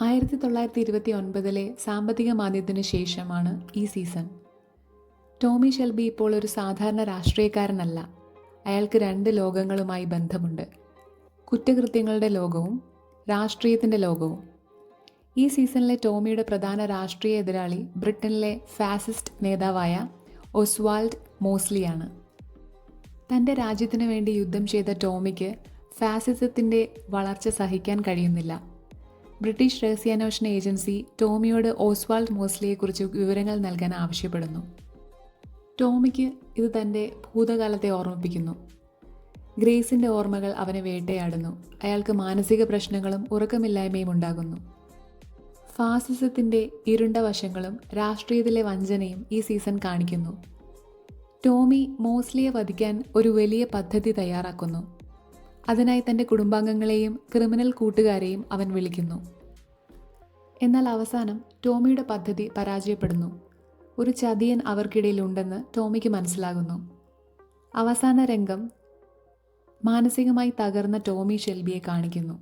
1929 സാമ്പത്തിക മാന്ദ്യത്തിനു ശേഷമാണ് ഈ സീസൺ. ടോമി ഷെൽബി ഇപ്പോൾ ഒരു സാധാരണ രാഷ്ട്രീയക്കാരനല്ല. അയാൾക്ക് രണ്ട് ലോകങ്ങളുമായി ബന്ധമുണ്ട്: കുറ്റകൃത്യങ്ങളുടെ ലോകവും രാഷ്ട്രീയത്തിൻ്റെ ലോകവും. ഈ സീസണിലെ ടോമിയുടെ പ്രധാന രാഷ്ട്രീയ എതിരാളി ബ്രിട്ടനിലെ ഫാസിസ്റ്റ് നേതാവായ ഒസ്വാൾഡ് മോസ്ലിയാണ്. തൻ്റെ രാജ്യത്തിനു വേണ്ടി യുദ്ധം ചെയ്ത ടോമിക്ക് ഫാസിസത്തിൻ്റെ വളർച്ച സഹിക്കാൻ കഴിയുന്നില്ല. ബ്രിട്ടീഷ് രഹസ്യാന്വേഷണ ഏജൻസി ടോമിയോട് ഓസ്വാൾഡ് മോസ്ലിയെക്കുറിച്ച് വിവരങ്ങൾ നൽകാൻ ആവശ്യപ്പെടുന്നു. ടോമിക്ക് ഇത് തൻ്റെ ഭൂതകാലത്തെ ഓർമ്മിപ്പിക്കുന്നു. ഗ്രേസിൻ്റെ ഓർമ്മകൾ അവനെ വേട്ടയാടുന്നു. അയാൾക്ക് മാനസിക പ്രശ്നങ്ങളും ഉറക്കമില്ലായ്മയും ഉണ്ടാകുന്നു. ഫാസിസത്തിൻ്റെ ഇരുണ്ട വശങ്ങളും രാഷ്ട്രീയത്തിലെ വഞ്ചനയും ഈ സീസൺ കാണിക്കുന്നു. ടോമി മോസ്ലിയെ വധിക്കാൻ ഒരു വലിയ പദ്ധതി തയ്യാറാക്കുന്നു. അതിനായി തൻ്റെ കുടുംബാംഗങ്ങളെയും ക്രിമിനൽ കൂട്ടുകാരെയും അവൻ വിളിക്കുന്നു. എന്നാൽ അവസാനം ടോമിയുടെ പദ്ധതി പരാജയപ്പെടുന്നു. ഒരു ചതിയൻ അവർക്കിടയിൽ ഉണ്ടെന്ന് ടോമിക്ക് മനസ്സിലാകുന്നു. അവസാന രംഗം മാനസികമായി തകർന്ന ടോമി ഷെൽബിയെ കാണിക്കുന്നു.